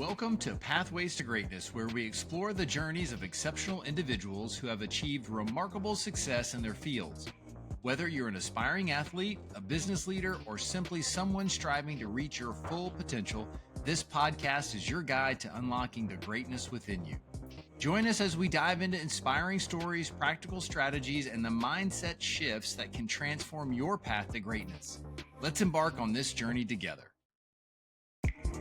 Welcome to Pathways to Greatness, where we explore the journeys of exceptional individuals who have achieved remarkable success in their fields. Whether you're an aspiring athlete, a business leader, or simply someone striving to reach your full potential, this podcast is your guide to unlocking the greatness within you. Join us as we dive into inspiring stories, practical strategies, and the mindset shifts that can transform your path to greatness. Let's embark on this journey together.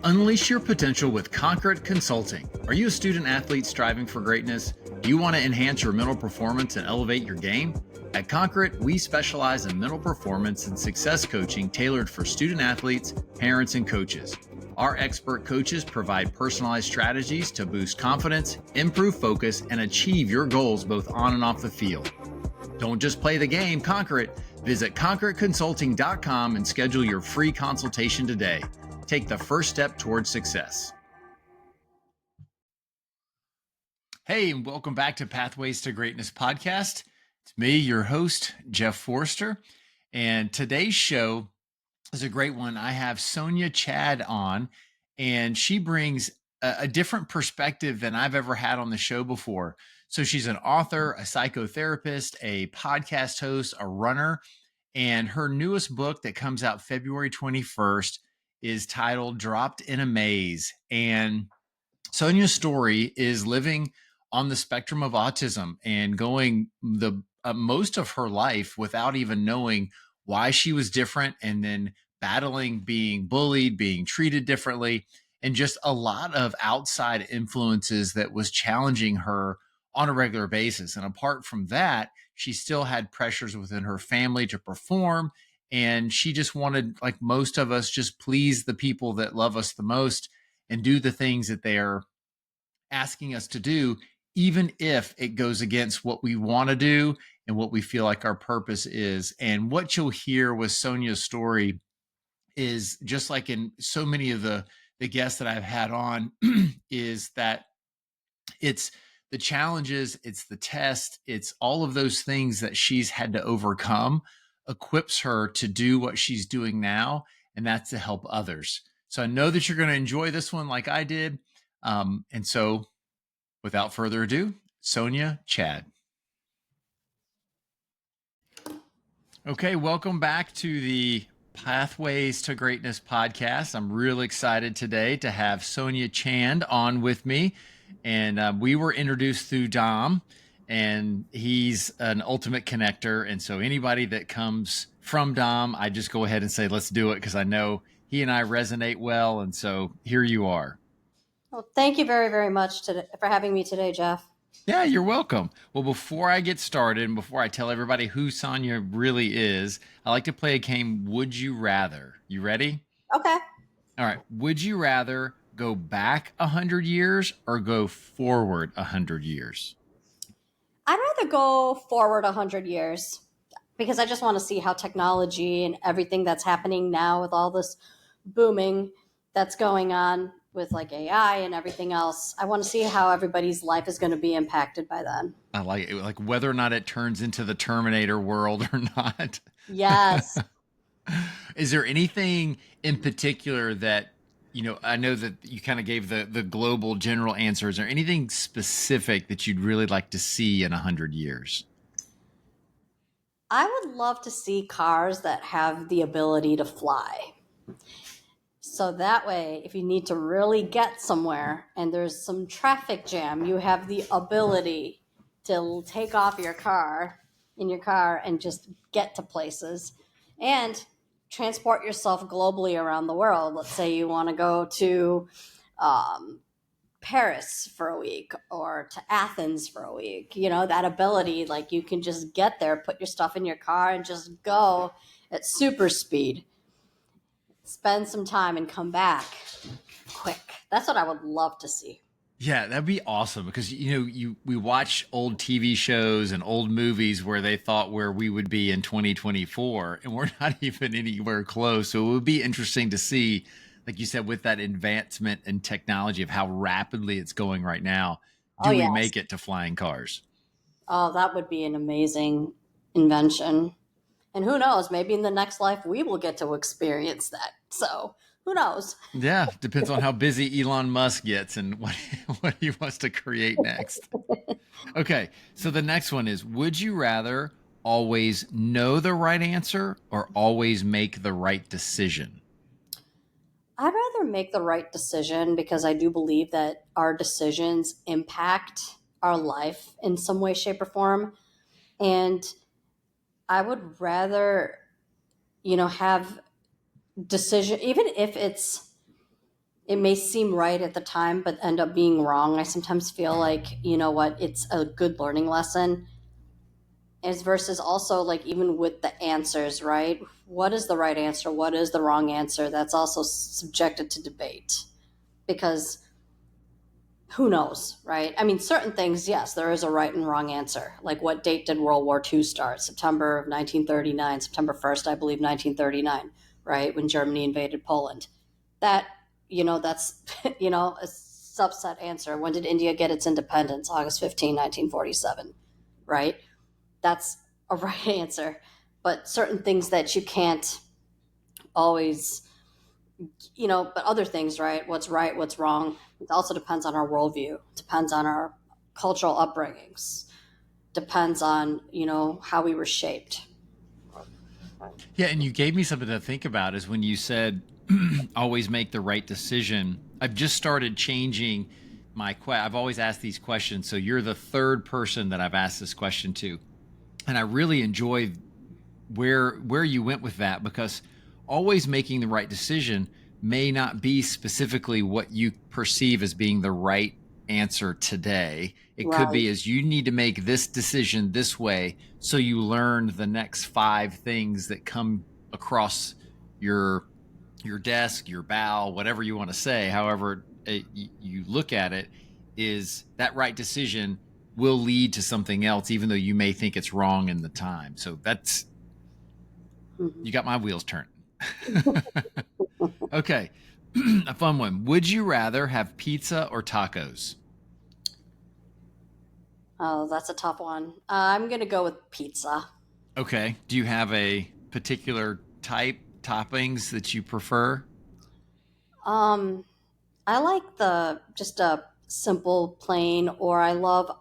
Unleash your potential with Concrete Consulting. Are you a student athlete striving for greatness? Do you want to enhance your mental performance and elevate your game? At Concrete, we specialize in mental performance and success coaching tailored for student athletes, parents, and coaches. Our expert coaches provide personalized strategies to boost confidence, improve focus, and achieve your goals both on and off the field. Don't just play the game, conquer it. Visit concreteconsulting.com and schedule your free consultation today. Take the first step towards success. Hey, and welcome back to Pathways to Greatness podcast. It's me, your host, Jeff Forrester. And today's show is a great one. I have Sonia Chand on, and she brings a different perspective than I've ever had on the show before. So she's an author, a psychotherapist, a podcast host, a runner, and her newest book that comes out February 21st is titled Dropped in a Maze. And Sonia's story is living on the spectrum of autism and going the most of her life without even knowing why she was different, and then battling being bullied, being treated differently, and just a lot of outside influences that was challenging her on a regular basis. And apart from that, she still had pressures within her family to perform. And she just wanted, like most of us, just please the people that love us the most and do the things that they're asking us to do, even if it goes against what we want to do and what we feel like our purpose is. And what you'll hear with Sonia's story is, just like in so many of the guests that I've had on, is that it's the challenges, it's the test, it's all of those things that she's had to overcome equips her to do what she's doing now, and that's to help others. So I know that you're going to enjoy this one like I did. And so without further ado, Sonia Chand. Okay, welcome back to the Pathways to Greatness podcast. I'm really excited today to have Sonia Chand on with me. And we were introduced through Dom, and he's an ultimate connector. And so anybody that comes from Dom, I just go ahead and say, let's do it, because I know he and I resonate well. And so here you are. Well, thank you very, very much for having me today, Jeff. Yeah, you're welcome. Well, before I get started and before I tell everybody who Sonia really is, I like to play a game, Would You Rather? You ready? Okay. All right. Would you rather go back 100 years or go forward 100 years? I'd rather go forward 100 years because I just want to see how technology and everything that's happening now with all this booming that's going on with like AI and everything else. I want to see how everybody's life is going to be impacted by then. I like it, like whether or not it turns into the Terminator world or not. Yes. Is there anything in particular that, you know, I know that you kind of gave the global general answer. Is there anything specific that you'd really like to see in 100 years? I would love to see cars that have the ability to fly. So that way, if you need to really get somewhere and there's some traffic jam, you have the ability to take off your car and just get to places and transport yourself globally around the world. Let's say you want to go to Paris for a week or to Athens for a week. You know, that ability, like you can just get there, put your stuff in your car and just go at super speed. Spend some time and come back quick. That's what I would love to see. Yeah, that'd be awesome, because, you know, we watch old TV shows and old movies where they thought where we would be in 2024, and we're not even anywhere close. So it would be interesting to see, like you said, with that advancement in technology of how rapidly it's going right now, do we make it to flying cars? Oh, that would be an amazing invention. And who knows, maybe in the next life we will get to experience that. So Who knows? Yeah, depends on how busy Elon Musk gets and what what he wants to create next. Okay, so the next one is, would you rather always know the right answer or always make the right decision? I'd rather make the right decision because I do believe that our decisions impact our life in some way, shape, or form. And I would rather, have decision, even if it may seem right at the time, but end up being wrong. I sometimes feel like, it's a good learning lesson. As versus also like even with the answers, right? What is the right answer? What is the wrong answer? That's also subjected to debate because who knows, right? I mean, certain things, yes, there is a right and wrong answer. Like what date did World War II start? September of 1939, September 1st, I believe 1939, right? When Germany invaded Poland. That, that's, a subset answer. When did India get its independence? August 15, 1947, right? That's a right answer. But certain things that you can't always, but other things, right, what's wrong. It also depends on our worldview, depends on our cultural upbringings, depends on, how we were shaped. Yeah, and you gave me something to think about is when you said always make the right decision. I've just started changing I've always asked these questions, so you're the third person that I've asked this question to. And I really enjoy where you went with that, because always making the right decision may not be specifically what you perceive as being the right answer today. It could Right. be as you need to make this decision this way so you learn the next five things that come across your desk, your bow, whatever you want to say, however you look at it, is that right decision will lead to something else, even though you may think it's wrong in the time. So that's, Mhm. you got my wheels turning. Okay. A fun one. Would you rather have pizza or tacos? Oh, that's a tough one. I'm going to go with pizza. Okay. Do you have a particular type toppings that you prefer? Um, I like the just a simple plain, or I love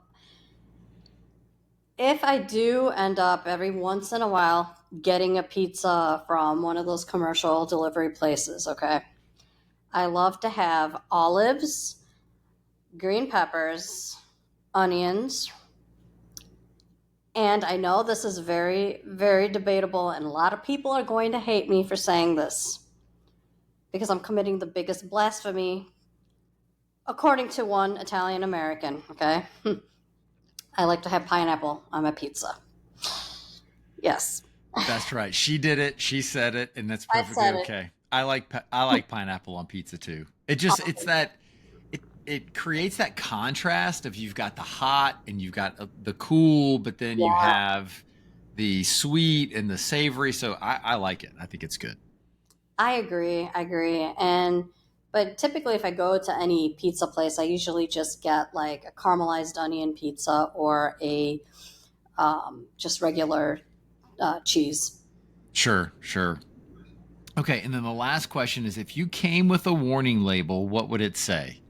if I do end up every once in a while getting a pizza from one of those commercial delivery places, okay? I love to have olives, green peppers, onions, and I know this is very, very debatable, and a lot of people are going to hate me for saying this because I'm committing the biggest blasphemy according to one Italian American, okay? I like to have pineapple on my pizza. Yes, That's right. She did it. She said it, and that's I perfectly said it. okay. I like pineapple on pizza too. It's that it creates that contrast of you've got the hot and you've got the cool, but then you Yeah, have the sweet and the savory. So I like it. I think it's good. I agree. I agree. But typically, if I go to any pizza place, I usually just get like a caramelized onion pizza or a just regular cheese. Sure, sure. Okay, and then the last question is, if you came with a warning label, what would it say?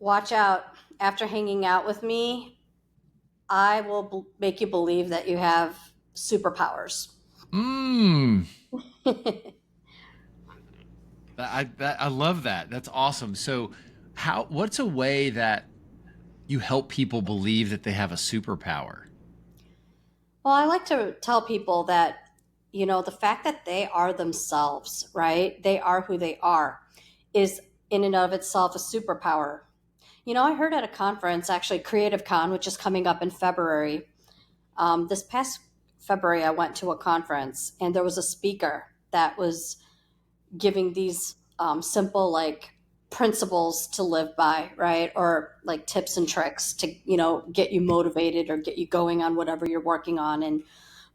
Watch out. After hanging out with me, I will make you believe that you have superpowers. Mmm. I love that. That's awesome. So what's a way that you help people believe that they have a superpower? Well, I like to tell people that, the fact that they are themselves, right? They are who they are, is in and of itself a superpower. I heard at a conference, actually, Creative Con, which is coming up in February. This past February, I went to a conference and there was a speaker that was giving these simple, like, principles to live by, right? Or like tips and tricks to, get you motivated or get you going on whatever you're working on. And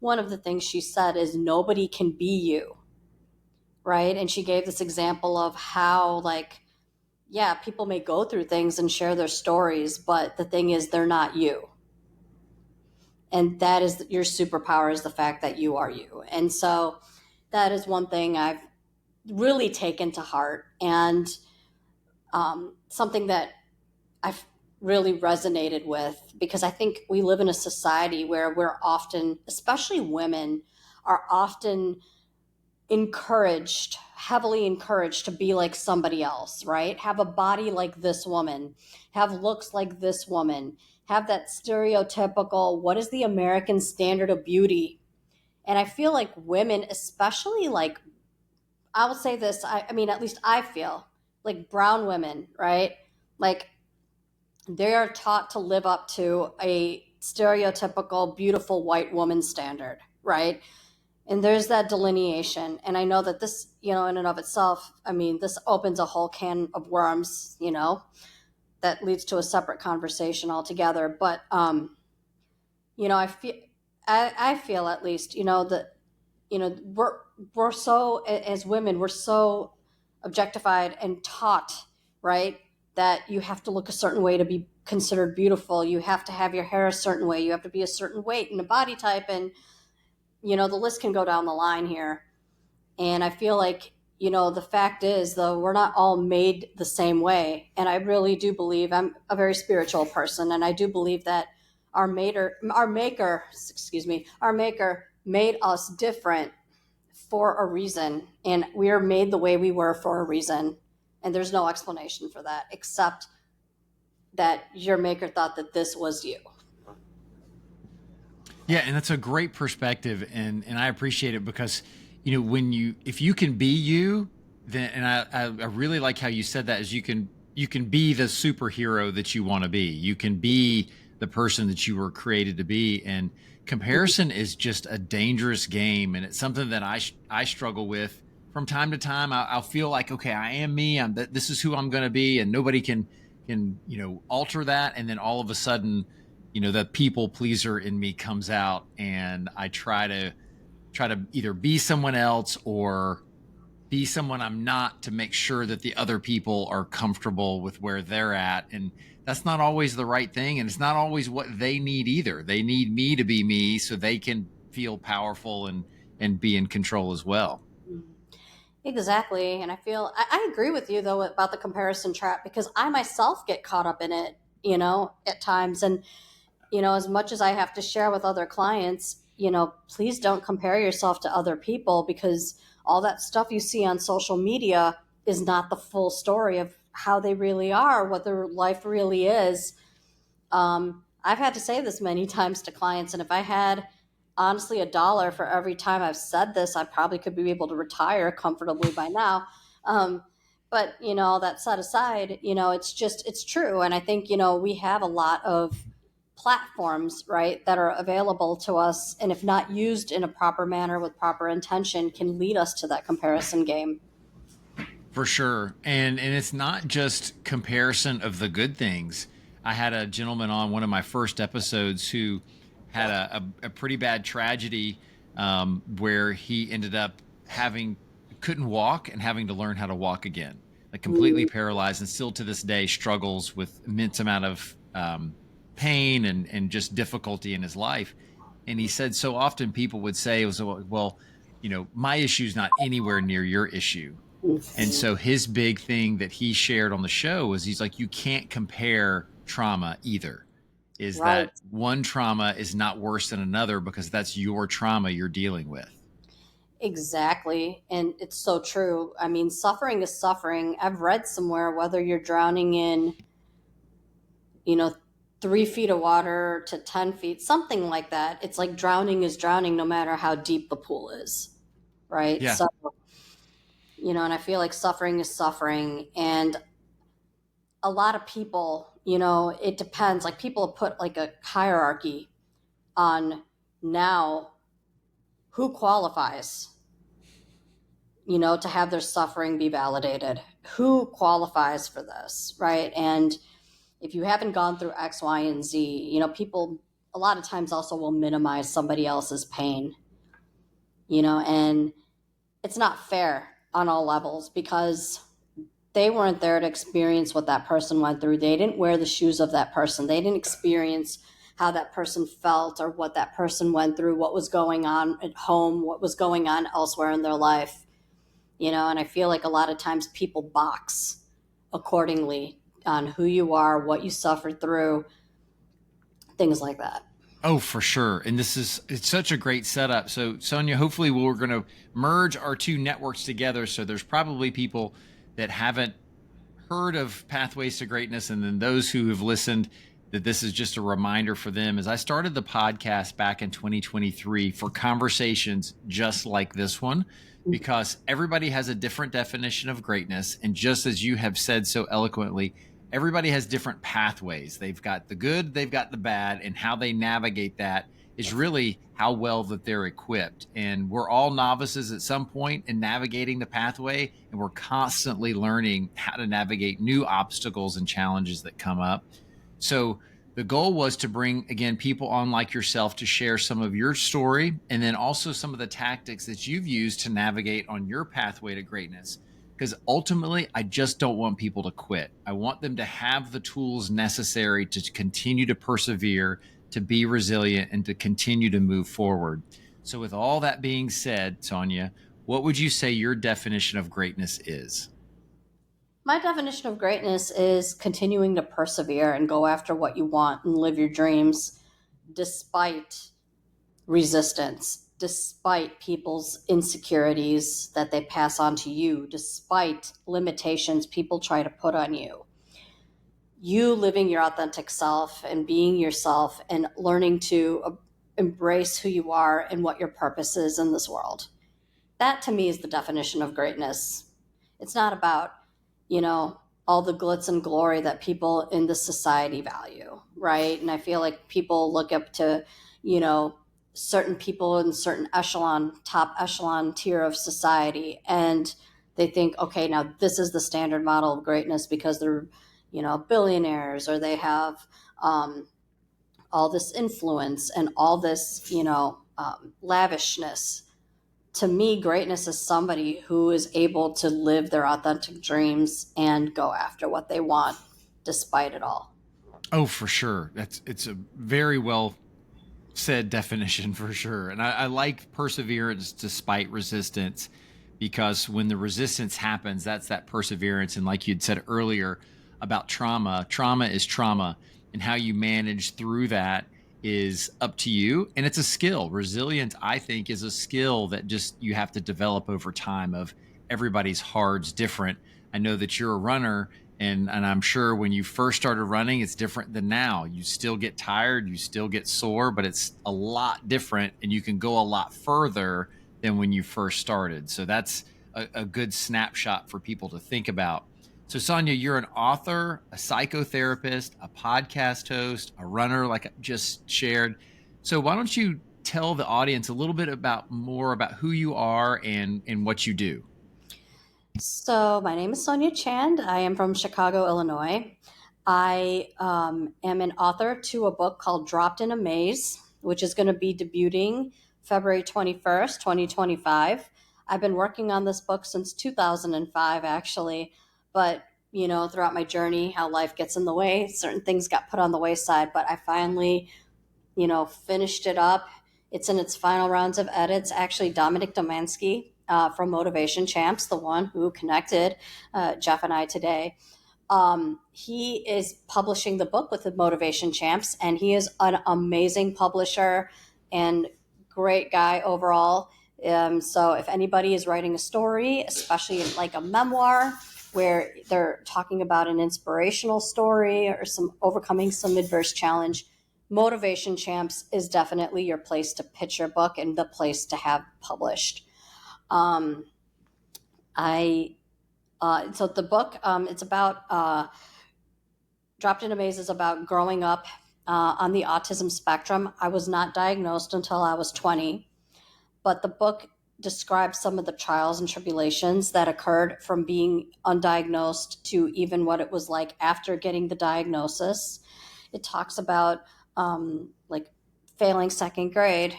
one of the things she said is nobody can be you, right? And she gave this example of how, like, yeah, people may go through things and share their stories, but the thing is, they're not you. And that is your superpower, is the fact that you are you. And so that is one thing I've really taken to heart, and something that I've really resonated with, because I think we live in a society where we're often, especially women, are often heavily encouraged to be like somebody else, right? Have a body like this woman, have looks like this woman, have that stereotypical, what is the American standard of beauty? And I feel like women, especially, like, I will say this, I mean, at least I feel like brown women, right? Like, they are taught to live up to a stereotypical beautiful white woman standard, right? And there's that delineation. And I know that this, in and of itself, I mean, this opens a whole can of worms, that leads to a separate conversation altogether. But I feel at least, that, we're so, as women, we're so objectified and taught, right, that you have to look a certain way to be considered beautiful. You have to have your hair a certain way. You have to be a certain weight and a body type. And, the list can go down the line here. And I feel like, the fact is, though, we're not all made the same way. And I really do believe, I'm a very spiritual person, and I do believe that our maker made us different for a reason. And we are made the way we were for a reason. And there's no explanation for that, except that your maker thought that this was you. Yeah, and that's a great perspective, and I appreciate it because if you can be you, then, and I really like how you said that, is you can be the superhero that you want to be. You can be the person that you were created to be, and comparison is just a dangerous game, and it's something that I struggle with from time to time. I'll feel like, okay, I am me. This is who I'm going to be, and nobody can alter that, and then all of a sudden, the people pleaser in me comes out, and I try to either be someone else or be someone I'm not, to make sure that the other people are comfortable with where they're at. And that's not always the right thing. And it's not always what they need either. They need me to be me so they can feel powerful and be in control as well. Exactly. And I agree with you, though, about the comparison trap, because I myself get caught up in it, at times. And, as much as I have to share with other clients, please don't compare yourself to other people, because all that stuff you see on social media is not the full story of how they really are, what their life really is. I've had to say this many times to clients, and if I had honestly $1 for every time I've said this, I probably could be able to retire comfortably by now. But that set aside, it's true. And I think, we have a lot of platforms, right, that are available to us, and if not used in a proper manner with proper intention, can lead us to that comparison game. For sure. And it's not just comparison of the good things. I had a gentleman on one of my first episodes who had a pretty bad tragedy, where he ended up couldn't walk and having to learn how to walk again, like completely paralyzed, and still to this day struggles with immense amount of pain and just difficulty in his life. And he said so often people would say, well, my issue is not anywhere near your issue. And so his big thing that he shared on the show was, he's like, you can't compare trauma either. Is Right. that one trauma is not worse than another, because that's your trauma you're dealing with. Exactly. And it's so true. I mean, suffering is suffering. I've read somewhere, whether you're drowning in, you know, 3 feet of water to 10 feet, something like that. It's like drowning is drowning no matter how deep the pool is. Right. Yeah. So, and I feel like suffering is suffering. And a lot of people, it depends. Like, people have put like a hierarchy on now who qualifies, to have their suffering be validated. Who qualifies for this, right? And if you haven't gone through X, Y, and Z, people a lot of times also will minimize somebody else's pain, and it's not fair on all levels, because they weren't there to experience what that person went through. They didn't wear the shoes of that person. They didn't experience how that person felt or what that person went through, what was going on at home, what was going on elsewhere in their life. And I feel like a lot of times people box accordingly on who you are, what you suffered through, things like that. Oh, for sure. And it's such a great setup. So, Sonia, hopefully we're going to merge our two networks together. So there's probably people that haven't heard of Pathways to Greatness, and then those who have listened, that this is just a reminder for them. As I started the podcast back in 2023 for conversations just like this one, because everybody has a different definition of greatness. And just as you have said so eloquently, everybody has different pathways. They've got the good, they've got the bad, and how they navigate that is really how well that they're equipped. And we're all novices at some point in navigating the pathway, and we're constantly learning how to navigate new obstacles and challenges that come up. So the goal was to bring, again, people on like yourself to share some of your story, and then also some of the tactics that you've used to navigate on your pathway to greatness. Because ultimately, I just don't want people to quit. I want them to have the tools necessary to continue to persevere, to be resilient, and to continue to move forward. So with all that being said, Sonia, what would you say your definition of greatness is? My definition of greatness is continuing to persevere and go after what you want and live your dreams despite resistance, despite people's insecurities that they pass on to you, despite limitations people try to put on you. You living your authentic self and being yourself and learning to embrace who you are and what your purpose is in this world. That to me is the definition of greatness. It's not about, all the glitz and glory that people in the society value, right? And I feel like people look up to, certain people in certain top echelon tier of society, and they think, okay, now this is the standard model of greatness because they're, billionaires, or they have all this influence and all this, lavishness. To me, greatness is somebody who is able to live their authentic dreams and go after what they want despite it all. Oh, for sure. It's a very well said definition for sure. And I like perseverance despite resistance, because when the resistance happens, that's that perseverance. And like you'd said earlier about trauma, trauma is trauma, and how you manage through that is up to you. And it's a skill. Resilience, I think, is a skill that just you have to develop over time. Of everybody's heart's different. I know that you're a runner, and I'm sure when you first started running, it's different than now. You still get tired, you still get sore, but it's a lot different, and you can go a lot further than when you first started. So that's a good snapshot for people to think about. So, Sonia, you're an author, a psychotherapist, a podcast host, a runner, like I just shared. So why don't you tell the audience a little bit more about who you are and what you do? So, my name is Sonia Chand. I am from Chicago, Illinois. I am an author to a book called Dropped in a Maze, which is going to be debuting February 21st, 2025. I've been working on this book since 2005, actually. But, throughout my journey, how life gets in the way, certain things got put on the wayside. But I finally, finished it up. It's in its final rounds of edits. Actually, Dominic Domansky from Motivation Champs, the one who connected Jeff and I today, he is publishing the book with the Motivation Champs, and he is an amazing publisher and great guy overall. So if anybody is writing a story, especially like a memoir, where they're talking about an inspirational story or some overcoming some adverse challenge, Motivation Champs is definitely your place to pitch your book and the place to have published. So the book, it's about Dropped in a Maze is about growing up on the autism spectrum. I was not diagnosed until I was 20, but the book describes some of the trials and tribulations that occurred from being undiagnosed to even what it was like after getting the diagnosis. It talks about like failing second grade.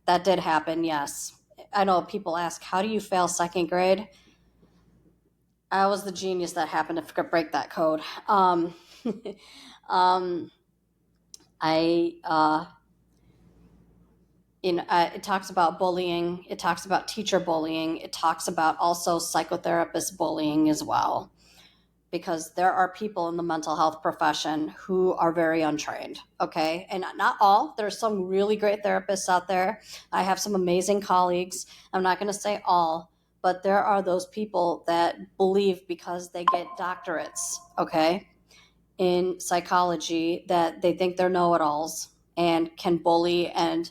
That did happen, yes. I know people ask, how do you fail second grade? I was the genius that happened to break that code. um, I it talks about bullying. It talks about teacher bullying. It talks about also psychotherapist bullying as well, because there are people in the mental health profession who are very untrained. Okay. And not all, there's some really great therapists out there. I have some amazing colleagues. I'm not going to say all, but there are those people that believe because they get doctorates, okay, in psychology, that they think they're know-it-alls and can bully and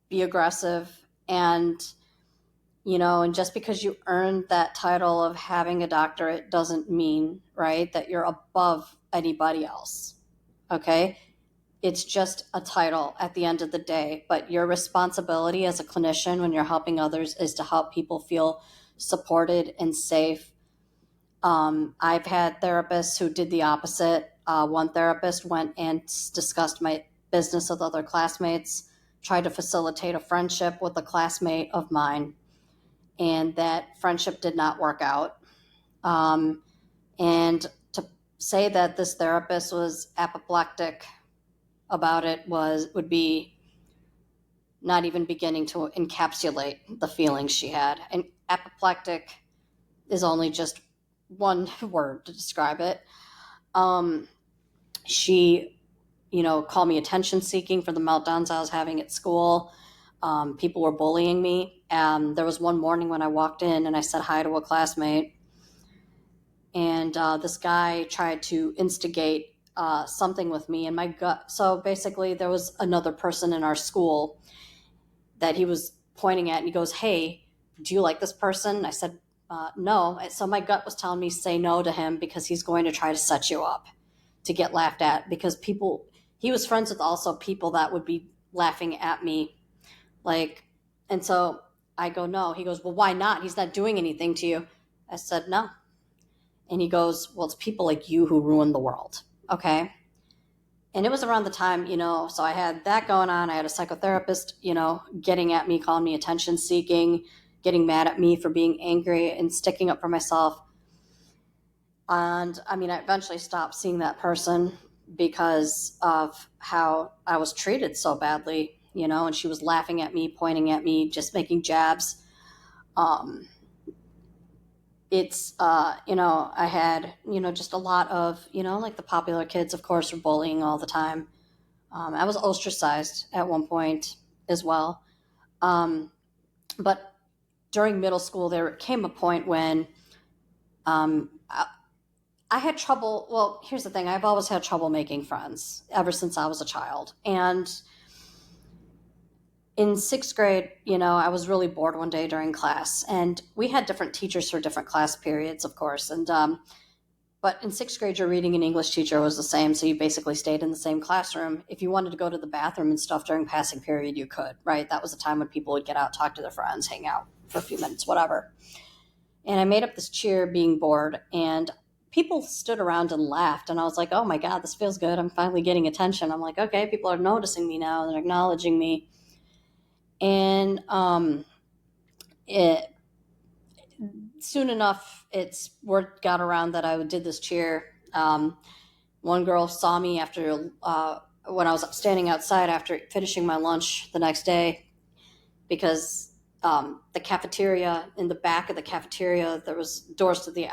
be aggressive. And and just because you earned that title of having a doctorate doesn't mean, right, that you're above anybody else. Okay. It's just a title at the end of the day, but your responsibility as a clinician when you're helping others is to help people feel supported and safe. I've had therapists who did the opposite. One therapist went and discussed my business with other classmates, tried to facilitate a friendship with a classmate of mine, and that friendship did not work out. And to say that this therapist was apoplectic about it would be not even beginning to encapsulate the feelings she had. And apoplectic is only just one word to describe it. She, called me attention seeking for the meltdowns I was having at school. People were bullying me. There was one morning when I walked in and I said hi to a classmate, and this guy tried to instigate something with me in my gut. So basically, there was another person in our school that he was pointing at, and he goes, "Hey, do you like this person?" I said, "No." So my gut was telling me say no to him because he's going to try to set you up to get laughed at, because he was friends with also people that would be laughing at me. And so I go, "No." He goes, "Well, why not? He's not doing anything to you." I said, "No." And he goes, "Well, it's people like you who ruin the world." Okay. And it was around the time, so I had that going on. I had a psychotherapist, getting at me, calling me attention seeking, getting mad at me for being angry and sticking up for myself. And I eventually stopped seeing that person because of how I was treated so badly, and she was laughing at me, pointing at me, just making jabs. I had, just a lot of, like the popular kids, of course, were bullying all the time. I was ostracized at one point as well. But during middle school, there came a point when I had trouble. Well, here's the thing. I've always had trouble making friends ever since I was a child. And in sixth grade, I was really bored one day during class, and we had different teachers for different class periods, of course. And but in sixth grade, your reading and English teacher was the same, so you basically stayed in the same classroom. If you wanted to go to the bathroom and stuff during passing period, you could, right? That was the time when people would get out, talk to their friends, hang out for a few minutes, whatever. And I made up this cheer being bored, and people stood around and laughed, and I was like, oh my God, this feels good. I'm finally getting attention. I'm like, okay, people are noticing me now, they're acknowledging me. And soon enough, word got around that I did this cheer. One girl saw me after when I was standing outside after finishing my lunch the next day, because the cafeteria, in the back of the cafeteria, there was doors to the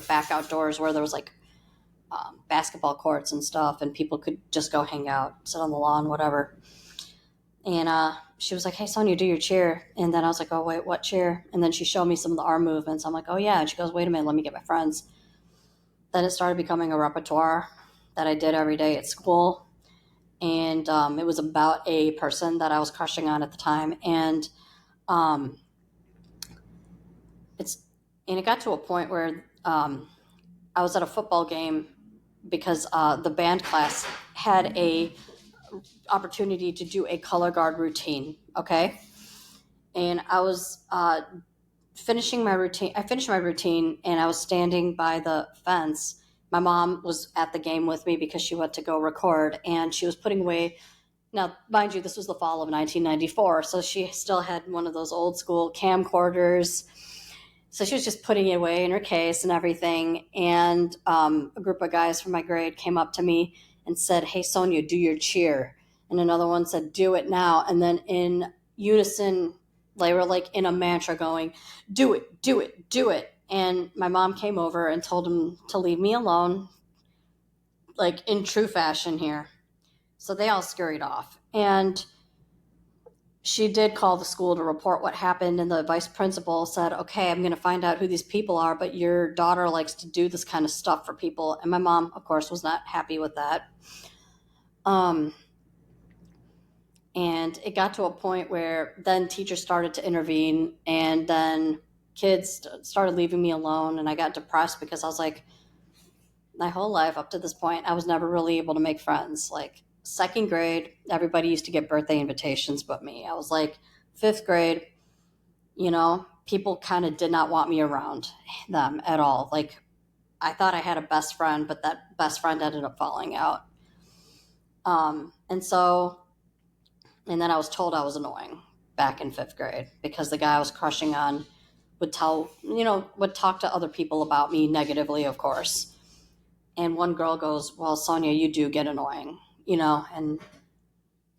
back outdoors where there was basketball courts and stuff, and people could just go hang out, sit on the lawn, whatever. And she was like, "Hey, Sonia, do your cheer." And then I was like, "Oh, wait, what cheer?" And then she showed me some of the arm movements. I'm like, "Oh, yeah." And she goes, "Wait a minute, let me get my friends." Then it started becoming a repertoire that I did every day at school. And it was about a person that I was crushing on at the time. And it got to a point where I was at a football game because the band class had a opportunity to do a color guard routine. Okay. And I was finishing my routine. I finished my routine and I was standing by the fence. My mom was at the game with me because she went to go record, and she was putting away. Now, mind you, this was the fall of 1994, so she still had one of those old school camcorders. So she was just putting it away in her case and everything. And a group of guys from my grade came up to me and said, "Hey, Sonia, do your cheer." And another one said, "Do it now." And then in unison, they were like in a mantra going, "Do it, do it, do it." And my mom came over and told him to leave me alone, like in true fashion here. So they all scurried off. And she did call the school to report what happened, and the vice principal said, "Okay, I'm going to find out who these people are, but your daughter likes to do this kind of stuff for people." And my mom, of course, was not happy with that. And it got to a point where then teachers started to intervene, and then kids started leaving me alone, and I got depressed because I was like, my whole life up to this point, I was never really able to make friends. Like second grade, everybody used to get birthday invitations but me. I was like fifth grade, people kind of did not want me around them at all. Like I thought I had a best friend, but that best friend ended up falling out. And then I was told I was annoying back in fifth grade because the guy I was crushing on would talk to other people about me negatively, of course. And one girl goes, "Well, Sonia, you do get annoying," and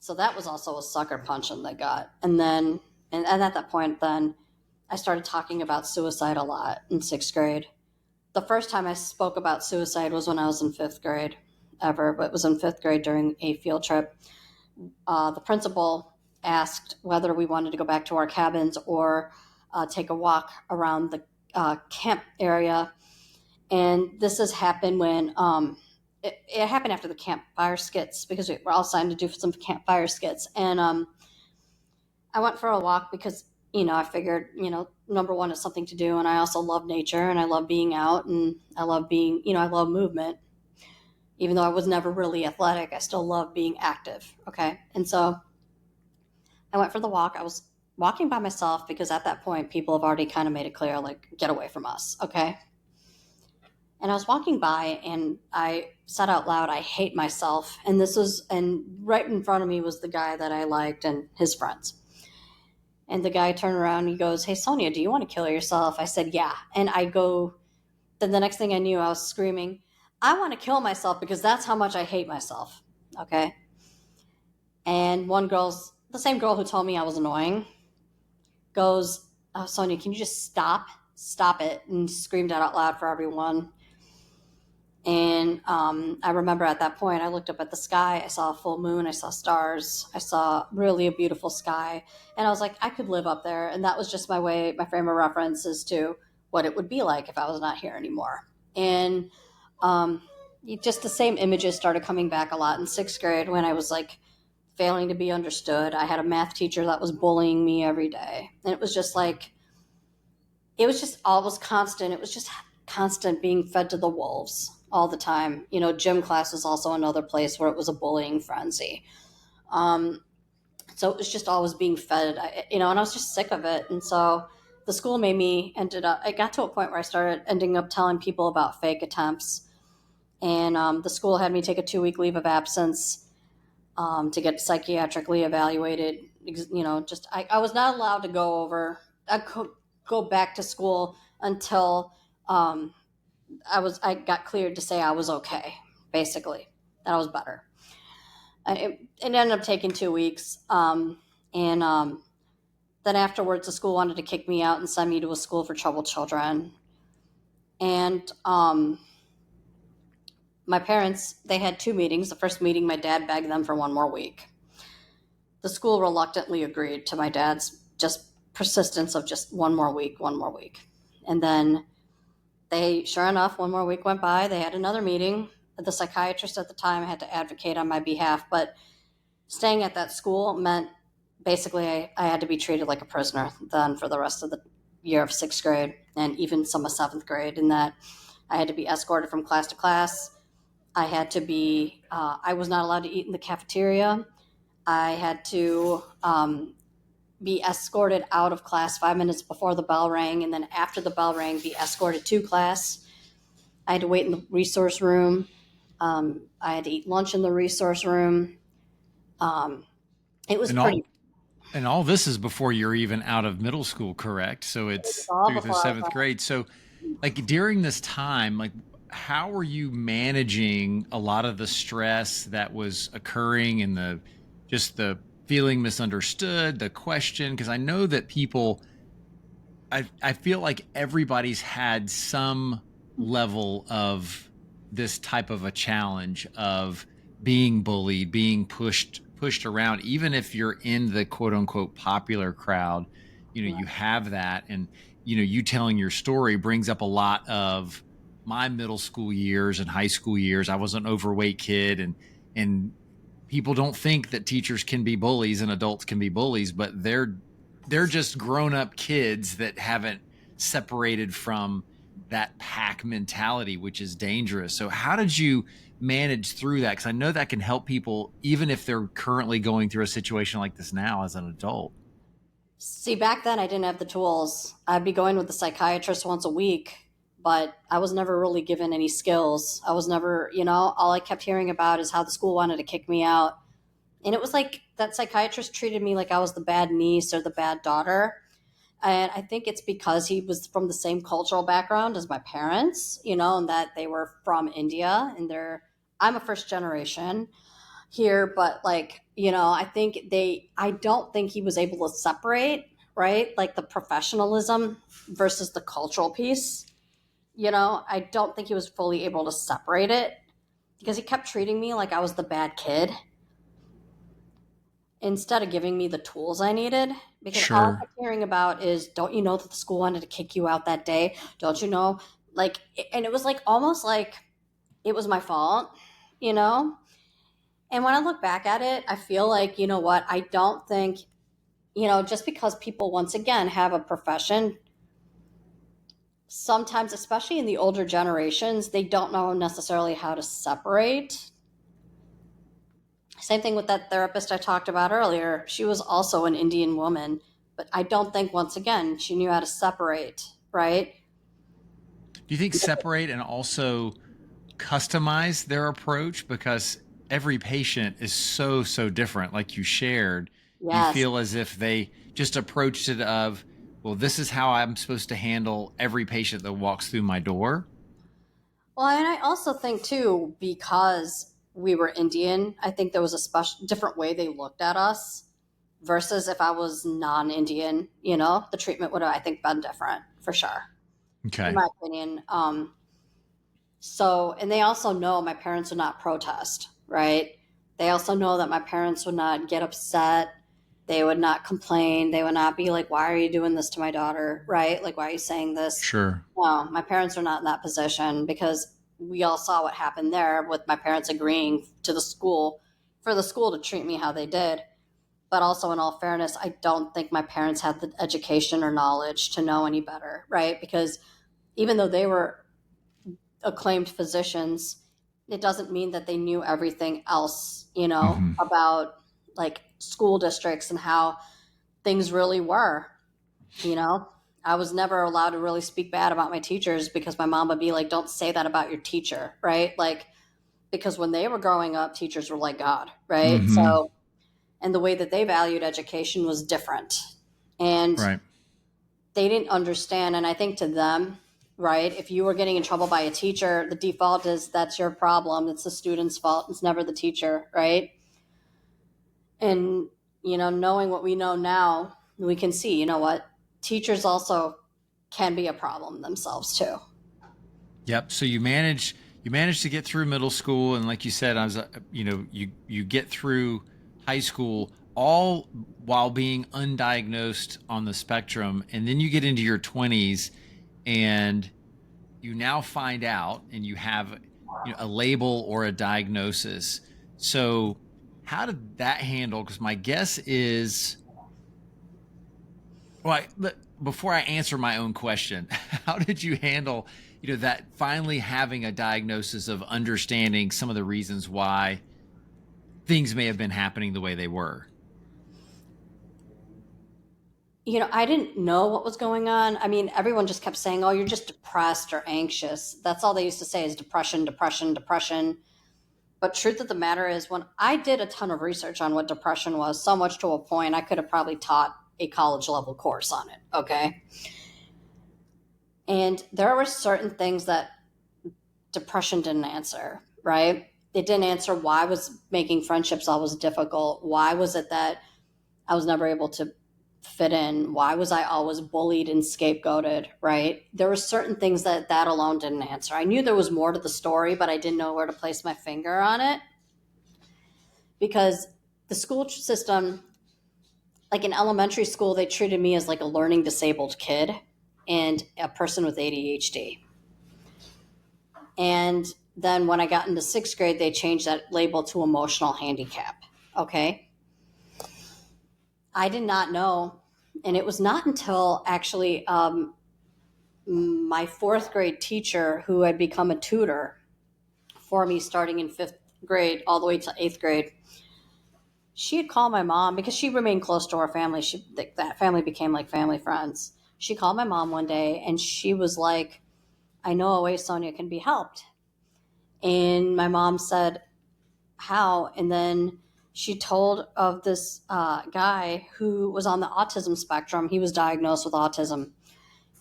so that was also a sucker punch in the gut. And then, and at that point, then I started talking about suicide a lot in sixth grade. The first time I spoke about suicide was when I was in fifth grade, ever, but it was in fifth grade during a field trip. The principal asked whether we wanted to go back to our cabins or take a walk around the camp area. And this has happened when it happened after the campfire skits, because we were all signed to do some campfire skits. And I went for a walk because, I figured, number one, it's something to do. And I also love nature and I love being out and I love I love movement. Even though I was never really athletic, I still love being active. Okay. And so I went for the walk. I was walking by myself because at that point, people have already kind of made it clear, like, get away from us. Okay. And I was walking by and I said out loud, "I hate myself." And right in front of me was the guy that I liked and his friends. And the guy turned around and he goes, "Hey, Sonia, do you want to kill yourself?" I said, "Yeah." And then the next thing I knew, I was screaming, "I want to kill myself because that's how much I hate myself." Okay. And the same girl who told me I was annoying, goes, "Oh, Sonia, can you just stop it?" And screamed out loud for everyone. And I remember at that point, I looked up at the sky. I saw a full moon. I saw stars. I saw really a beautiful sky. And I was like, I could live up there. And that was just my frame of reference as to what it would be like if I was not here anymore. And just the same images started coming back a lot in sixth grade when I was like failing to be understood. I had a math teacher that was bullying me every day. And it was just like, it was just always constant. It was just constant being fed to the wolves all the time. Gym class was also another place where it was a bullying frenzy. So it was just always being fed, and I was just sick of it. And so the school it got to a point where I started ending up telling people about fake attempts. And the school had me take a 2-week leave of absence to get psychiatrically evaluated. I was not allowed to go back to school until I got cleared to say I was okay, basically, that I was better. It ended up taking 2 weeks. And then afterwards, the school wanted to kick me out and send me to a school for troubled children. And my parents, they had 2 meetings. The first meeting, my dad begged them for 1 more week. The school reluctantly agreed to my dad's just persistence of just 1 more week. And then sure enough, 1 more week went by. They had another meeting. The psychiatrist at the time had to advocate on my behalf, but staying at that school meant basically I had to be treated like a prisoner then for the rest of the year of sixth grade and even some of seventh grade, in that I had to be escorted from class to class. I was not allowed to eat in the cafeteria. I had to be escorted out of class 5 minutes before the bell rang, and then after the bell rang, be escorted to class. I had to wait in the resource room. I had to eat lunch in the resource room. It was And all this is before you're even out of middle school, correct? So it was it's all through the before I was seventh grade. So, like during this time, like how were you managing a lot of the stress that was occurring and the feeling misunderstood, the question? Because I know that I feel like everybody's had some level of this type of a challenge of being bullied, being pushed around, even if you're in the quote unquote popular crowd, you have that. And, you telling your story brings up a lot of my middle school years and high school years. I was an overweight kid, and people don't think that teachers can be bullies and adults can be bullies, but they're just grown-up kids that haven't separated from that pack mentality, which is dangerous. So how did you manage through that? Because I know that can help people even if they're currently going through a situation like this now as an adult. See, back then I didn't have the tools. I'd be going with the psychiatrist once a week, but I was never really given any skills. I was never, all I kept hearing about is how the school wanted to kick me out. And it was like that psychiatrist treated me like I was the bad niece or the bad daughter. And I think it's because he was from the same cultural background as my parents, and that they were from India and I'm a first generation here, but I don't think he was able to separate, right? Like the professionalism versus the cultural piece. I don't think he was fully able to separate it because he kept treating me like I was the bad kid instead of giving me the tools I needed. Because all I Sure. kept hearing about is, don't you know that the school wanted to kick you out that day? Don't you know? And it was like almost like it was my fault, you know? And when I look back at it, I feel like, you know what? I don't think, just because people once again have a profession, sometimes, especially in the older generations, they don't know necessarily how to separate. Same thing with that therapist I talked about earlier. She was also an Indian woman, but I don't think, once again, she knew how to separate, right? Do you think separate and also customize their approach? Because every patient is so different, like you shared. Do you Yes. feel as if they just approached it of, well, this is how I'm supposed to handle every patient that walks through my door? Well, and I also think too, because we were Indian, I think there was a special different way they looked at us versus if I was non-Indian, the treatment would have, I think, been different for sure, in Okay. my opinion. And they also know my parents would not protest, right? They also know that my parents would not get upset. They would not complain. They would not be like, why are you doing this to my daughter? Right? Like, why are you saying this? Sure. No, my parents are not in that position because we all saw what happened there with my parents agreeing to the school for the school to treat me how they did. But also, in all fairness, I don't think my parents had the education or knowledge to know any better, right? Because even though they were acclaimed physicians, it doesn't mean that they knew everything else, Hmm. about like school districts and how things really were, you know. I was never allowed to really speak bad about my teachers because my mom would be like, don't say that about your teacher, right? Like, because when they were growing up, teachers were like God, right? Hmm. So, and the way that they valued education was different. And Right. they didn't understand. And I think to them, right, if you were getting in trouble by a teacher, the default is that's your problem. It's the student's fault. It's never the teacher, right? And, knowing what we know now, we can see, what? Teachers also can be a problem themselves too. Yep. So you managed to get through middle school, and like you said, I was you get through high school all while being undiagnosed on the spectrum, and then you get into your 20s, and you now find out, and you have a label or a diagnosis. So how did that handle? Because my guess is, well, before I answer my own question, how did you handle, that finally having a diagnosis of understanding some of the reasons why things may have been happening the way they were? I didn't know what was going on. I mean, everyone just kept saying, oh, you're just depressed or anxious. That's all they used to say is depression, depression, depression. But truth of the matter is, when I did a ton of research on what depression was, so much to a point, I could have probably taught a college level course on it. Okay. And there were certain things that depression didn't answer, right? It didn't answer why was making friendships always difficult. Why was it that I was never able to fit in? Why was I always bullied and scapegoated, right? There were certain things that alone didn't answer. I knew there was more to the story, but I didn't know where to place my finger on it, because the school system, like in elementary school, they treated me as like a learning disabled kid and a person with ADHD. And then when I got into sixth grade, they changed that label to emotional handicap. Okay. I did not know. And it was not until actually my fourth grade teacher, who had become a tutor for me starting in fifth grade all the way to eighth grade, she had called my mom because she remained close to our family. That family became like family friends. She called my mom one day and she was like, I know a way Sonia can be helped. And my mom said, how? And then she told of this guy who was on the autism spectrum. He was diagnosed with autism.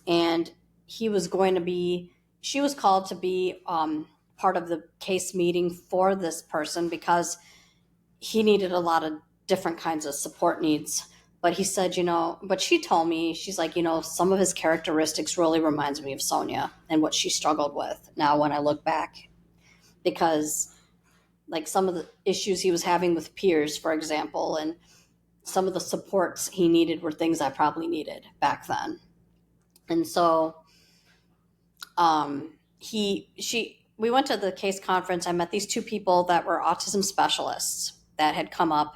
And she was called to be part of the case meeting for this person because he needed a lot of different kinds of support needs. But he said, but she told me, she's like, some of his characteristics really reminds me of Sonia and what she struggled with now when I look back. Because like some of the issues he was having with peers, for example, and some of the supports he needed were things I probably needed back then. And so we went to the case conference. I met these two people that were autism specialists that had come up,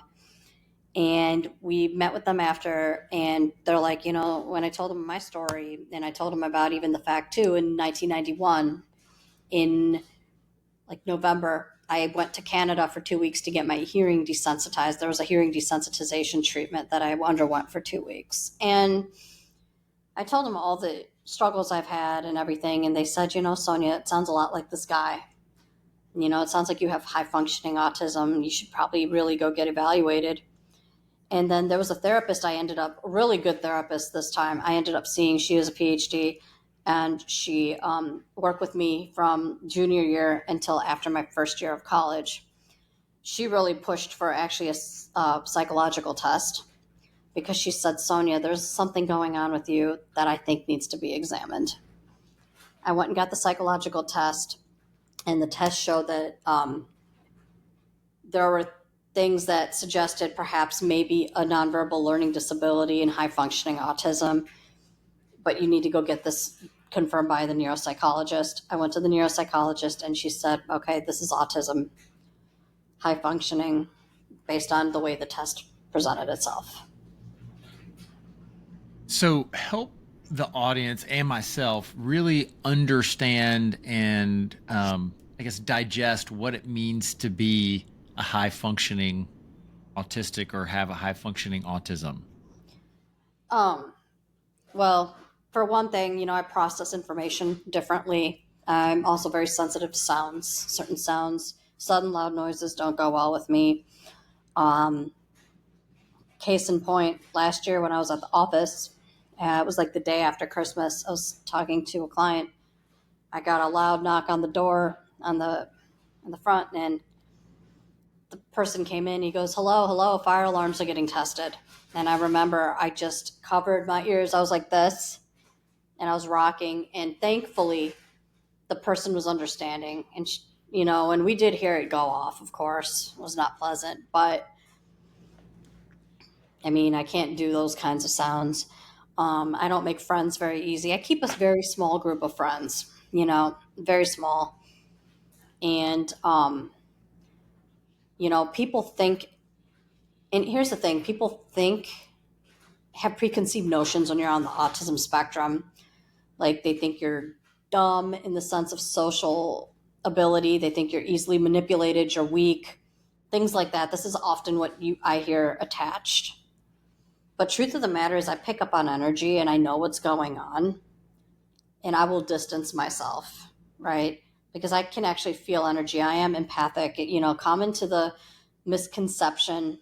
and we met with them after, and they're like, when I told them my story, and I told them about even the fact too, in 1991, in like November, I went to Canada for 2 weeks to get my hearing desensitized. There was a hearing desensitization treatment that I underwent for 2 weeks. And I told them all the struggles I've had and everything. And they said, Sonia, it sounds a lot like this guy. It sounds like you have high functioning autism. You should probably really go get evaluated. And then there was a therapist a really good therapist this time. I ended up seeing, she has a PhD, and she worked with me from junior year until after my first year of college. She really pushed for actually a psychological test because she said, Sonia, there's something going on with you that I think needs to be examined. I went and got the psychological test, and the test showed that there were things that suggested perhaps maybe a nonverbal learning disability and high functioning autism, but you need to go get this confirmed by the neuropsychologist. I went to the neuropsychologist and she said, okay, this is autism, high functioning, based on the way the test presented itself. So help the audience and myself really understand and I guess digest what it means to be a high functioning autistic or have a high functioning autism. Well, for one thing, I process information differently. I'm also very sensitive to sounds. Certain sounds, sudden loud noises don't go well with me. Case in point, last year when I was at the office, it was like the day after Christmas, I was talking to a client. I got a loud knock on the door on the front, and the person came in. He goes, hello, fire alarms are getting tested. And I remember I just covered my ears. I was like this, and I was rocking. And thankfully, the person was understanding. And, and we did hear it go off, of course. It was not pleasant. But, I mean, I can't do those kinds of sounds. I don't make friends very easy. I keep a very small group of friends, very small. And, people think, and here's the thing, people have preconceived notions when you're on the autism spectrum. Like they think you're dumb in the sense of social ability. They think you're easily manipulated, you're weak, things like that. This is often what I hear attached. But truth of the matter is I pick up on energy and I know what's going on, and I will distance myself, right? Because I can actually feel energy. I am empathic, common to the misconception,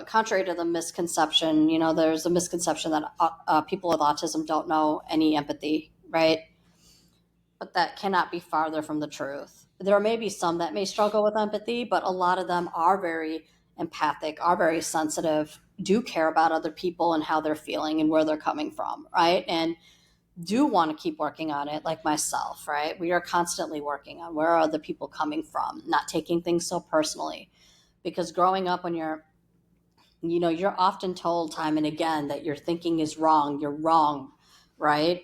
contrary to the misconception, there's a misconception that people with autism don't know any empathy, right? but that cannot be farther from the truth. There may be some that may struggle with empathy, but a lot of them are very empathic, are very sensitive, do care about other people and how they're feeling and where they're coming from, right? And do want to keep working on it, like myself, right? We are constantly working on where are other people coming from, not taking things so personally. Because growing up, when you're often told time and again that your thinking is wrong, you're wrong, right?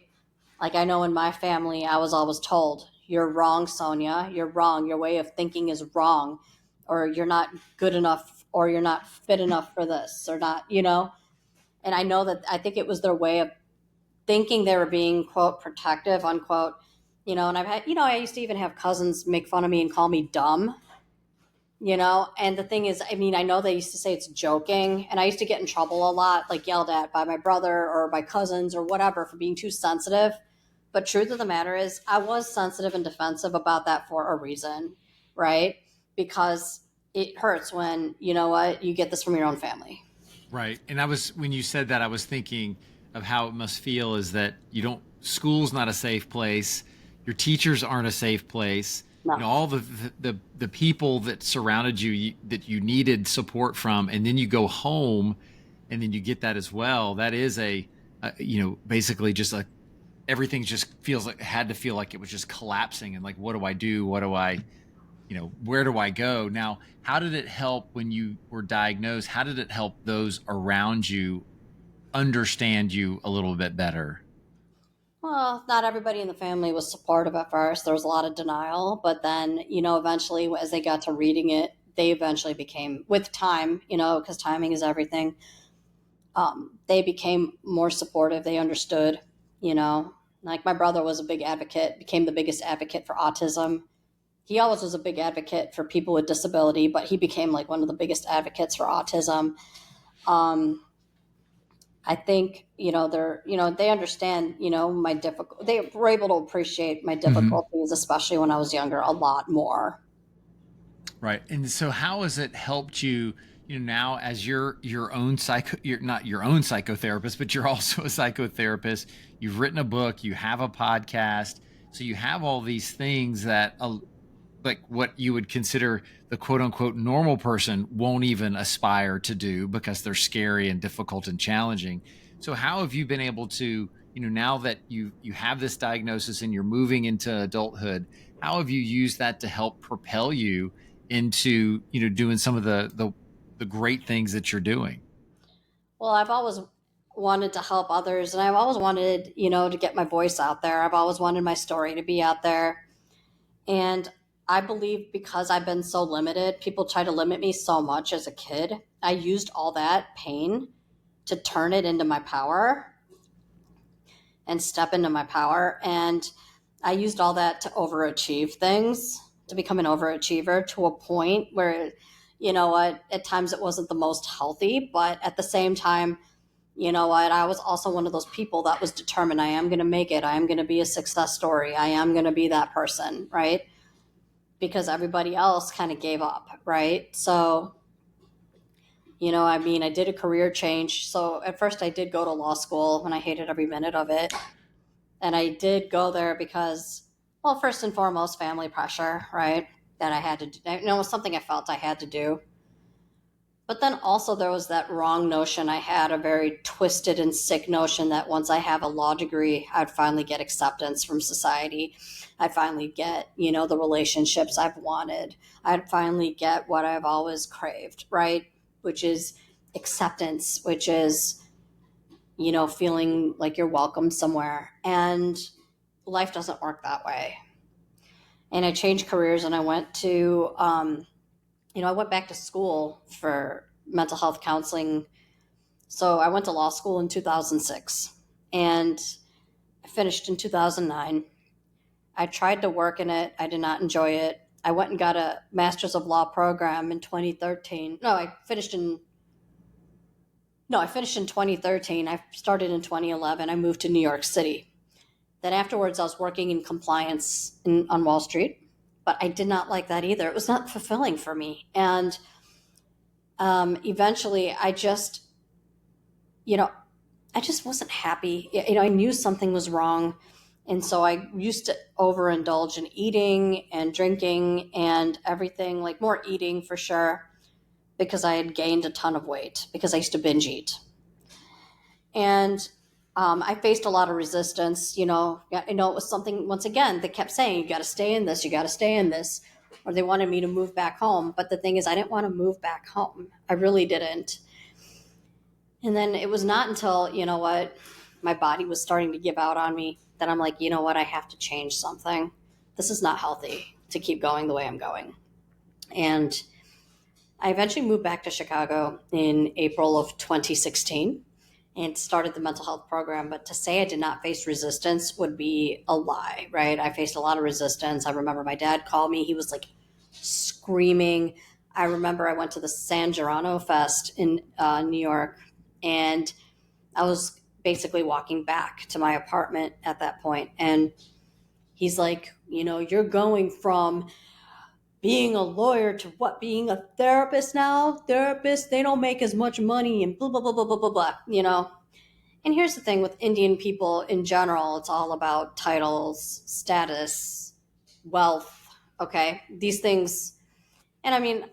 Like, I know in my family, I was always told, you're wrong, Sonia, you're wrong. Your way of thinking is wrong, or you're not good enough, or you're not fit enough for this, or not, And I know that I think it was their way of thinking they were being, quote, protective, unquote, and I've had, I used to even have cousins make fun of me and call me dumb, and the thing is, I mean, I know they used to say it's joking, and I used to get in trouble a lot, like yelled at by my brother or my cousins or whatever for being too sensitive. But truth of the matter is, I was sensitive and defensive about that for a reason, right? Because it hurts when, you get this from your own family. Right. And when you said that, I was thinking of how it must feel is that school's not a safe place. Your teachers aren't a safe place. No. All the people that surrounded you, that you needed support from, and then you go home and then you get that as well. That is basically just everything just had to feel like it was just collapsing, and like, what do I do? Where do I go? Now, how did it help when you were diagnosed? How did it help those around you understand you a little bit better? Well, not everybody in the family was supportive at first. There was a lot of denial, but then, eventually, as they got to reading it, they eventually became, with time, because timing is everything. They became more supportive. They understood, like my brother was a big advocate, became the biggest advocate for autism. He always was a big advocate for people with disability, but he became like one of the biggest advocates for autism. I think, they understand, my they were able to appreciate my difficulties, especially when I was younger, a lot more. Right. And so how has it helped you, now as you're not your own psychotherapist, but you're also a psychotherapist. You've written a book, you have a podcast. So you have all these things that like what you would consider the quote unquote normal person won't even aspire to do because they're scary and difficult and challenging. So how have you been able to, now that you have this diagnosis and you're moving into adulthood, how have you used that to help propel you into, doing some of the great things that you're doing? Well, I've always wanted to help others, and I've always wanted, to get my voice out there. I've always wanted my story to be out there. And I believe because I've been so limited, people try to limit me so much as a kid. I used all that pain to turn it into my power and step into my power. And I used all that to overachieve things, to become an overachiever to a point where, at times it wasn't the most healthy, but at the same time, I was also one of those people that was determined. I am going to make it. I am going to be a success story. I am going to be that person, right? Because everybody else kind of gave up, right? So, I did a career change. So at first I did go to law school and I hated every minute of it. And I did go there because, well, first and foremost, family pressure, right? That I had to do. It was something I felt I had to do. But then also there was that wrong notion I had, a very twisted and sick notion that once I have a law degree, I'd finally get acceptance from society. I'd finally get, the relationships I've wanted. I'd finally get what I've always craved, right? Which is acceptance, which is, feeling like you're welcome somewhere. And life doesn't work that way. And I changed careers and I went to, I went back to school for mental health counseling. So I went to law school in 2006 and I finished in 2009. I tried to work in it. I did not enjoy it. I went and got a Master's of Law program in 2013. I finished in 2013. I started in 2011. I moved to New York City. Then afterwards, I was working in compliance on Wall Street, but I did not like that either. It was not fulfilling for me. And eventually, I just wasn't happy. I knew something was wrong. And so I used to overindulge in eating and drinking and everything, like more eating for sure, because I had gained a ton of weight because I used to binge eat. And I faced a lot of resistance. You know, it was something, once again, they kept saying, you got to stay in this, you got to stay in this, or they wanted me to move back home. But the thing is, I didn't want to move back home. I really didn't. And then it was not until, you know what, my body was starting to give out on me that I'm like, you know what, I have to change something. This is not healthy to keep going the way I'm going. And I eventually moved back to Chicago in April of 2016 and started the mental health program. But to say I did not face resistance would be a lie, right? I faced a lot of resistance. I remember my dad called me. He was like screaming. I remember I went to the San Gerano Fest in New York, and I was basically walking back to my apartment at that point. And he's like, you know, you're going from being a lawyer to what, being a therapist now? Therapists, they don't make as much money and blah, blah, blah, blah, blah, blah, blah, you know? And here's the thing with Indian people in general, it's all about titles, status, wealth, okay? These things. And I mean,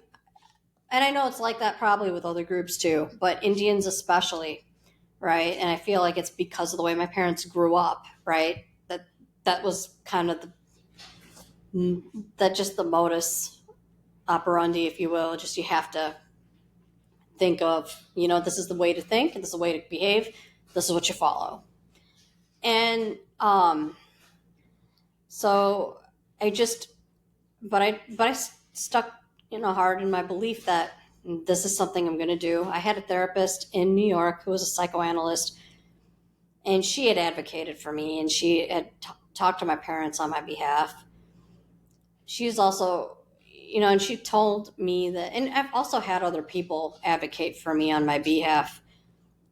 and I know it's like that probably with other groups too, but Indians especially, right? And I feel like it's because of the way my parents grew up, right? That was kind of the modus operandi, if you will. Just you have to think of, you know, this is the way to think, and this is the way to behave. This is what you follow. And so I just, but I stuck, you know, hard in my belief that this is something I'm going to do. I had a therapist in New York who was a psychoanalyst, and she had advocated for me, and she had talked to my parents on my behalf. She's also, you know, and she told me that, and I've also had other people advocate for me on my behalf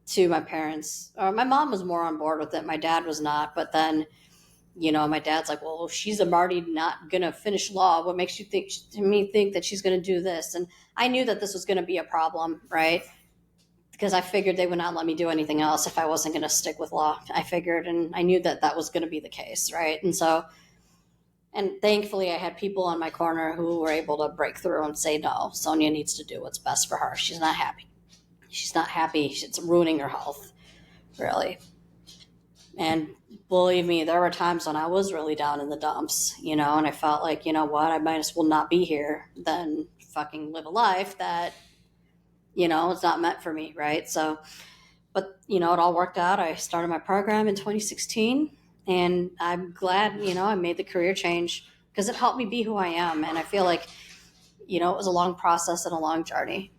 to my parents. My mom was more on board with it. My dad was not. But then, you know, my dad's like, well, she's already not going to finish law. What makes you think that she's going to do this? And I knew that this was going to be a problem, right? Because I figured they would not let me do anything else if I wasn't going to stick with law. I figured, and I knew that that was going to be the case, right? And so, and thankfully I had people on my corner who were able to break through and say, no, Sonia needs to do what's best for her. She's not happy. She's not happy. It's ruining her health, really. And believe me, there were times when I was really down in the dumps, you know, and I felt like, you know what, I might as well not be here than fucking live a life that, you know, it's not meant for me, right? So, but, you know, it all worked out. I started my program in 2016, and I'm glad, you know, I made the career change because it helped me be who I am. And I feel like, you know, it was a long process and a long journey.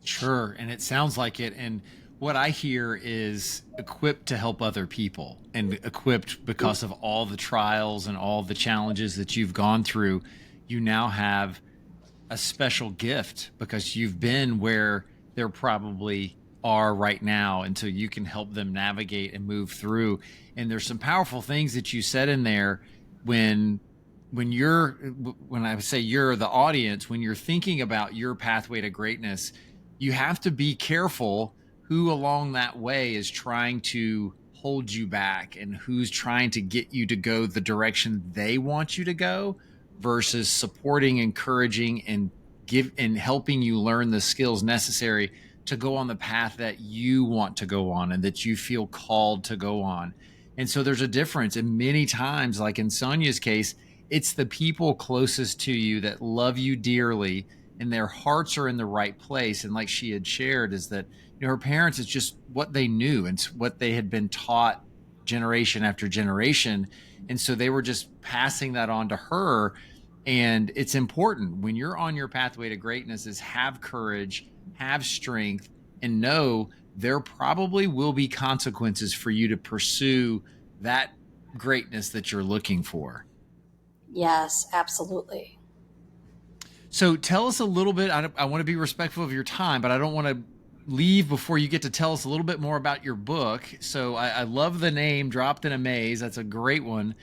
Sure. And it sounds like it. And what I hear is equipped to help other people, and equipped because of all the trials and all the challenges that you've gone through. You now have a special gift because you've been where they're probably are right now. And so you can help them navigate and move through. And there's some powerful things that you said in there when when I say you're the audience, when you're thinking about your pathway to greatness, you have to be careful who along that way is trying to hold you back and who's trying to get you to go the direction they want you to go versus supporting, encouraging, and helping you learn the skills necessary to go on the path that you want to go on and that you feel called to go on. And so there's a difference. And many times, like in Sonia's case, it's the people closest to you that love you dearly and their hearts are in the right place. And like she had shared, is that, you know, her parents, it's just what they knew and what they had been taught generation after generation. And so they were just passing that on to her. And it's important when you're on your pathway to greatness is have courage, have strength, and know there probably will be consequences for you to pursue that greatness that you're looking for. Yes, absolutely. So tell us a little bit. I want to be respectful of your time, but I don't want to leave before you get to tell us a little bit more about your book. So I love the name, Dropped in a Maze. That's a great one.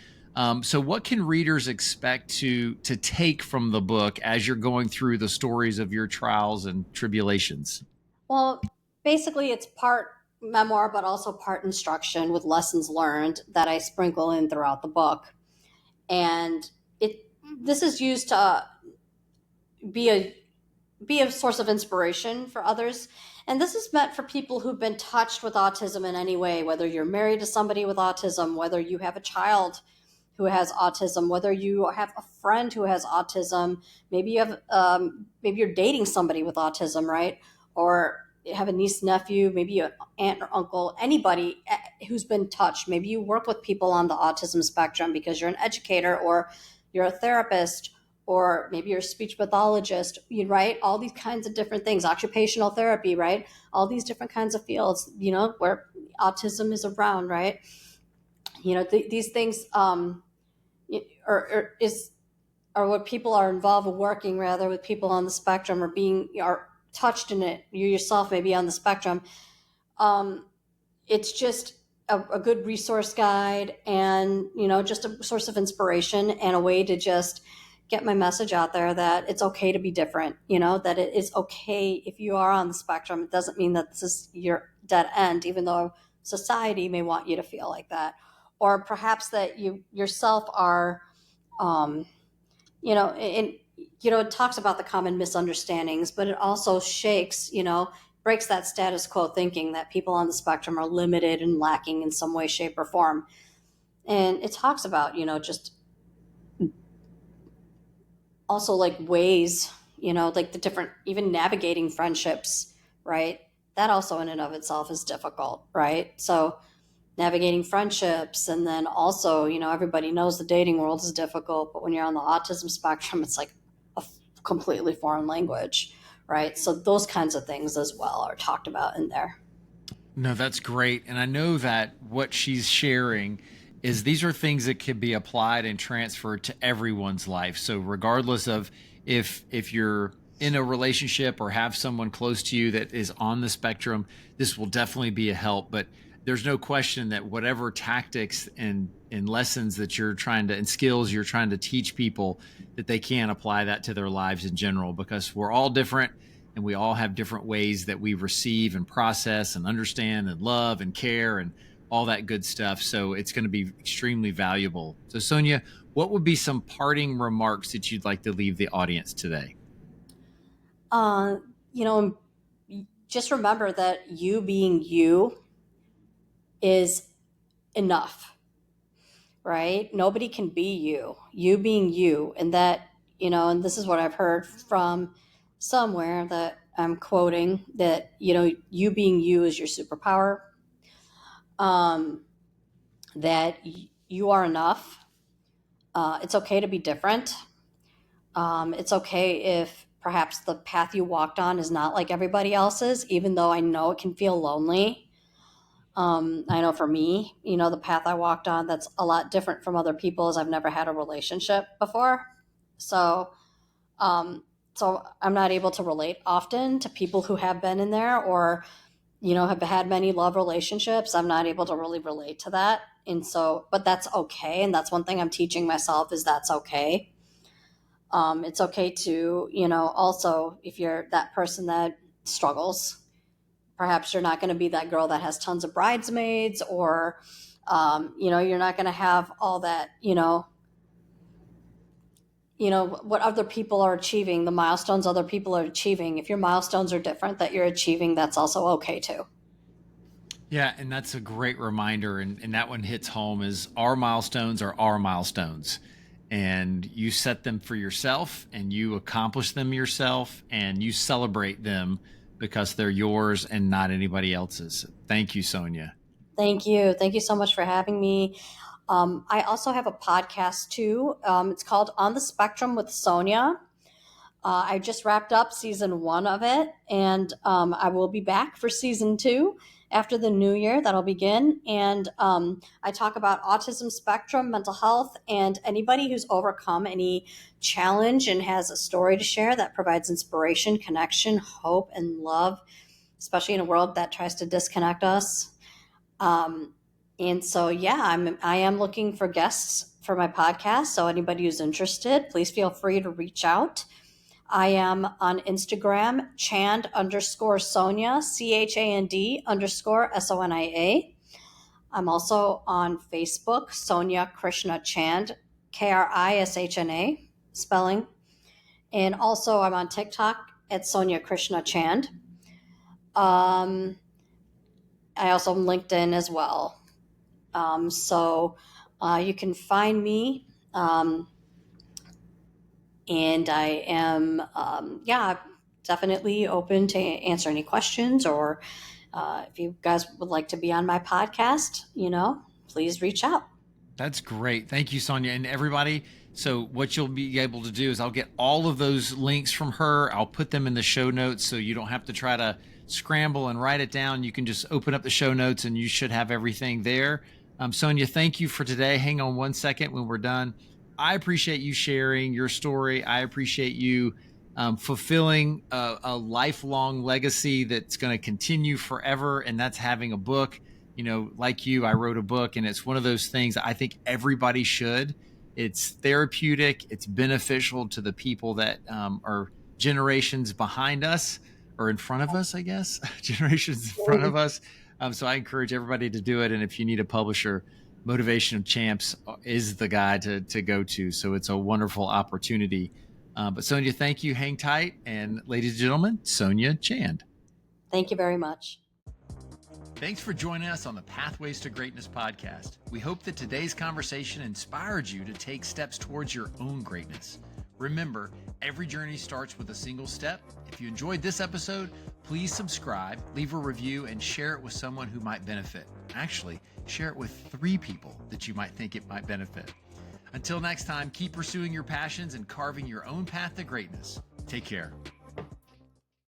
So what can readers expect to take from the book as you're going through the stories of your trials and tribulations? Well, basically, it's part memoir, but also part instruction with lessons learned that I sprinkle in throughout the book. And this is used to be a source of inspiration for others. And this is meant for people who've been touched with autism in any way, whether you're married to somebody with autism, whether you have a child who has autism, whether you have a friend who has autism, maybe maybe you're dating somebody with autism, right? Or you have a niece, nephew, maybe an aunt or uncle, anybody who's been touched. Maybe you work with people on the autism spectrum because you're an educator or you're a therapist, or maybe you're a speech pathologist, right? All these kinds of different things, occupational therapy, right? All these different kinds of fields, where autism is around, right? These things are what people are involved with, working rather with people on the spectrum, or are touched in it. You yourself may be on the spectrum. It's just a good resource guide, and just a source of inspiration and a way to just get my message out there that it's okay to be different. That it is okay if you are on the spectrum. It doesn't mean that this is your dead end, even though society may want you to feel like that, or perhaps that you yourself are it talks about the common misunderstandings, but it also breaks that status quo thinking that people on the spectrum are limited and lacking in some way, shape, or form. And it talks about, just also like ways, like the different, even navigating friendships, right? That also in and of itself is difficult, right? So navigating friendships, and then also, everybody knows the dating world is difficult, but when you're on the autism spectrum, it's like a completely foreign language, right? So those kinds of things as well are talked about in there. No, that's great. And I know that what she's sharing is these are things that can be applied and transferred to everyone's life. So regardless of if you're in a relationship or have someone close to you that is on the spectrum, this will definitely be a help. But there's no question that whatever tactics and lessons that you're trying to, and skills you're trying to teach people, that they can apply that to their lives in general, because we're all different and we all have different ways that we receive and process and understand and love and care and all that good stuff. So it's going to be extremely valuable. So Sonia, what would be some parting remarks that you'd like to leave the audience today? Just remember that you being you is enough, right? Nobody can be you. You being you, and that, and this is what I've heard from somewhere that I'm quoting, that, you being you is your superpower. That you are enough. It's okay to be different. It's okay if perhaps the path you walked on is not like everybody else's, even though I know it can feel lonely. I know for me, the path I walked on, that's a lot different from other people's. I've never had a relationship before. So, so I'm not able to relate often to people who have been in there, or, have had many love relationships. I'm not able to really relate to that. And so, but that's okay. And that's one thing I'm teaching myself, is that's okay. It's okay to, also, if you're that person that struggles, perhaps you're not going to be that girl that has tons of bridesmaids, or, you're not going to have all that, what other people are achieving, the milestones other people are achieving. If your milestones are different that you're achieving, that's also okay too. Yeah, and that's a great reminder. And that one hits home, is our milestones are our milestones. And you set them for yourself and you accomplish them yourself and you celebrate them because they're yours and not anybody else's. Thank you, Sonia. Thank you. Thank you so much for having me. I also have a podcast too. It's called On the Spectrum with Sonia. I just wrapped up season 1 of it, and I will be back for season 2 after the new year. That'll begin. And I talk about autism spectrum, mental health, and anybody who's overcome any challenge and has a story to share that provides inspiration, connection, hope, and love, especially in a world that tries to disconnect us. And so, yeah, I am looking for guests for my podcast. So anybody who's interested, please feel free to reach out. I am on Instagram, Chand_Sonia, CHAND_SONIA. I'm also on Facebook, Sonia Krishna Chand, KRISHNA, spelling. And also I'm on TikTok at Sonia Krishna Chand. I also am LinkedIn as well. So you can find me. And I am, definitely open to answer any questions, or if you guys would like to be on my podcast, please reach out. That's great. Thank you, Sonia. And everybody, so what you'll be able to do is I'll get all of those links from her. I'll put them in the show notes so you don't have to try to scramble and write it down. You can just open up the show notes and you should have everything there. Sonia, thank you for today. Hang on one second when we're done. I appreciate you sharing your story. I appreciate you fulfilling a lifelong legacy that's going to continue forever, and that's having a book. Like you, I wrote a book, and it's one of those things I think everybody should. It's therapeutic. It's beneficial to the people that are generations behind us, or in front of us, I guess, generations in front of us. So I encourage everybody to do it. And if you need a publisher, Motivation of Champs is the guy to go to. So it's a wonderful opportunity. But Sonia, thank you. Hang tight. And ladies and gentlemen, Sonia Chand. Thank you very much. Thanks for joining us on the Pathways to Greatness podcast. We hope that today's conversation inspired you to take steps towards your own greatness. Remember, every journey starts with a single step. If you enjoyed this episode, please subscribe, leave a review, and share it with someone who might benefit. Actually, share it with 3 people that you might think it might benefit. Until next time, keep pursuing your passions and carving your own path to greatness. Take care.